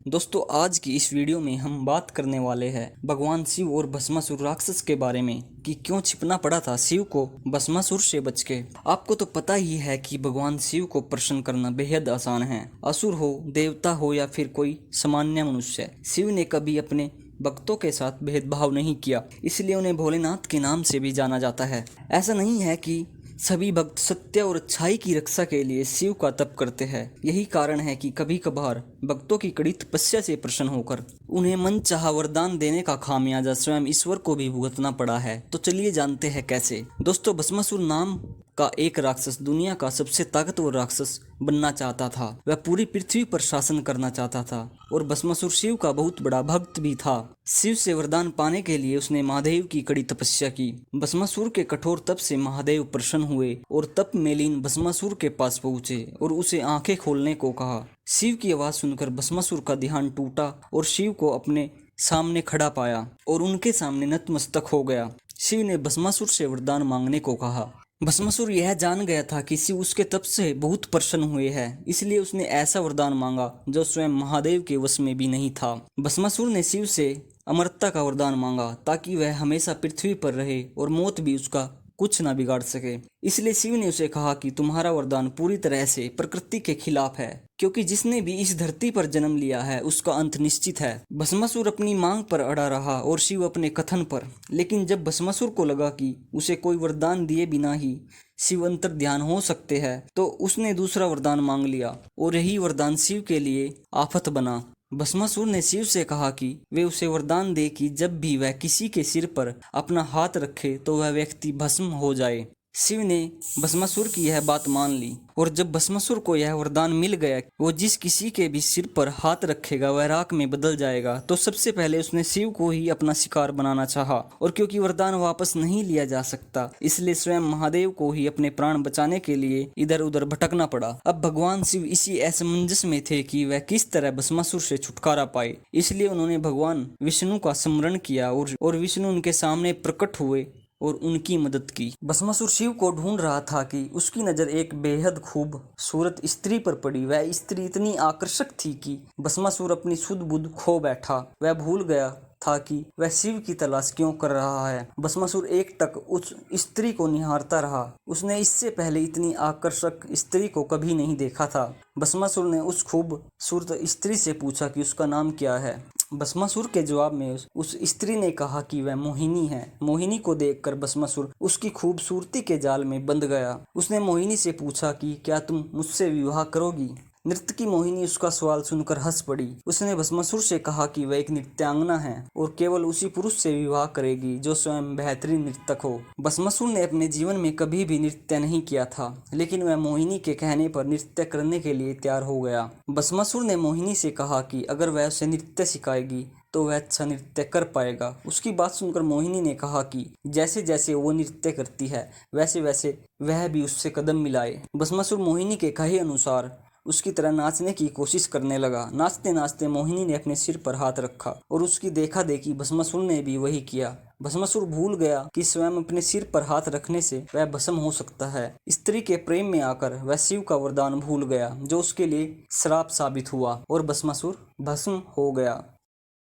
दोस्तों आज की इस वीडियो में हम बात करने वाले हैं भगवान शिव और भस्मासुर राक्षस के बारे में कि क्यों छिपना पड़ा था शिव को भस्मासुर से बच के। आपको तो पता ही है कि भगवान शिव को प्रसन्न करना बेहद आसान है। असुर हो, देवता हो या फिर कोई सामान्य मनुष्य, शिव ने कभी अपने भक्तों के साथ भेदभाव नहीं किया, इसलिए उन्हें भोलेनाथ के नाम से भी जाना जाता है। ऐसा नहीं है कि सभी भक्त सत्य और अच्छाई की रक्षा के लिए शिव का तप करते हैं। यही कारण है कि कभी कभार भक्तों की कड़ी तपस्या से प्रसन्न होकर उन्हें मनचाहा वरदान देने का खामियाजा स्वयं ईश्वर को भी भुगतना पड़ा है। तो चलिए जानते हैं कैसे। दोस्तों, भस्मासुर नाम का एक राक्षस दुनिया का सबसे ताकतवर राक्षस बनना चाहता था। वह पूरी पृथ्वी पर शासन करना चाहता था और भस्मासुर शिव का बहुत बड़ा भक्त भी था। शिव से वरदान पाने के लिए उसने महादेव की कड़ी तपस्या की। भस्मासुर के कठोर तप से महादेव प्रसन्न हुए और तप में लीन भस्मासुर के पास पहुंचे और उसे आंखें खोलने को कहा। शिव की आवाज सुनकर भस्मासुर का ध्यान टूटा और शिव को अपने सामने खड़ा पाया और उनके सामने नतमस्तक हो गया। शिव ने भस्मासुर से वरदान मांगने को कहा। भस्मासुर यह जान गया था कि शिव उसके तप से बहुत प्रसन्न हुए हैं, इसलिए उसने ऐसा वरदान मांगा जो स्वयं महादेव के वश में भी नहीं था। भस्मासुर ने शिव से अमरता का वरदान मांगा ताकि वह हमेशा पृथ्वी पर रहे और मौत भी उसका कुछ ना बिगाड़ सके। इसलिए शिव ने उसे कहा कि तुम्हारा वरदान पूरी तरह से प्रकृति के खिलाफ है, क्योंकि जिसने भी इस धरती पर जन्म लिया है उसका अंत निश्चित है। भस्मासुर अपनी मांग पर अड़ा रहा और शिव अपने कथन पर। लेकिन जब भस्मासुर को लगा कि उसे कोई वरदान दिए बिना ही शिव अंतर ध्यान हो सकते हैं, तो उसने दूसरा वरदान मांग लिया और यही वरदान शिव के लिए आफत बना। भस्मासुर ने शिव से कहा कि वे उसे वरदान दे कि जब भी वह किसी के सिर पर अपना हाथ रखे तो वह व्यक्ति भस्म हो जाए। शिव ने भस्मासुर की यह बात मान ली और जब भस्मासुर को यह वरदान मिल गया वो जिस किसी के भी सिर पर हाथ रखेगा वह राख में बदल जाएगा, तो सबसे पहले उसने शिव को ही अपना शिकार बनाना चाहा। और क्योंकि वरदान वापस नहीं लिया जा सकता, इसलिए स्वयं महादेव को ही अपने प्राण बचाने के लिए इधर उधर भटकना पड़ा। अब भगवान शिव इसी असमंजस में थे कि वह किस तरह भस्मासुर से छुटकारा पाए। इसलिए उन्होंने भगवान विष्णु का स्मरण किया और विष्णु उनके सामने प्रकट हुए और उनकी मदद की। भस्मासुर शिव को ढूंढ रहा था कि उसकी नजर एक बेहद खूबसूरत स्त्री पर पड़ी। वह स्त्री इतनी आकर्षक थी कि भस्मासुर अपनी सुध बुध खो बैठा। वह भूल गया था कि वह शिव की तलाश क्यों कर रहा है। भस्मासुर एकटक उस स्त्री को निहारता रहा। उसने इससे पहले इतनी आकर्षक स्त्री को कभी नहीं देखा था। भस्मासुर ने उस खूबसूरत स्त्री से पूछा कि उसका नाम क्या है। भस्मासुर के जवाब में उस स्त्री ने कहा कि वह मोहिनी है। मोहिनी को देखकर भस्मासुर उसकी खूबसूरती के जाल में बंध गया। उसने मोहिनी से पूछा कि क्या तुम मुझसे विवाह करोगी। नर्तकी मोहिनी उसका सवाल सुनकर हंस पड़ी। उसने भस्मासुर से कहा कि वह एक नृत्यांगना है और केवल उसी पुरुष से विवाह करेगी जो स्वयं बेहतरीन नर्तक हो। भस्मासुर ने अपने जीवन में कभी भी नृत्य नहीं किया था, लेकिन वह मोहिनी के कहने पर नृत्य करने के लिए तैयार हो गया। भस्मासुर ने मोहिनी से कहा कि अगर वह उसे नृत्य सिखाएगी तो वह अच्छा नृत्य कर पाएगा। उसकी बात सुनकर मोहिनी ने कहा कि जैसे जैसे वो नृत्य करती है वैसे वैसे वह भी उससे कदम मिलाए। भस्मासुर मोहिनी के कहे अनुसार उसकी तरह नाचने की कोशिश करने लगा। नाचते नाचते मोहिनी ने अपने सिर पर हाथ रखा और उसकी देखा देखी भस्मासुर ने भी वही किया। भस्मासुर भूल गया कि स्वयं अपने सिर पर हाथ रखने से वह भस्म हो सकता है। स्त्री के प्रेम में आकर वह शिव का वरदान भूल गया जो उसके लिए श्राप साबित हुआ और भस्मासुर भस्म हो गया।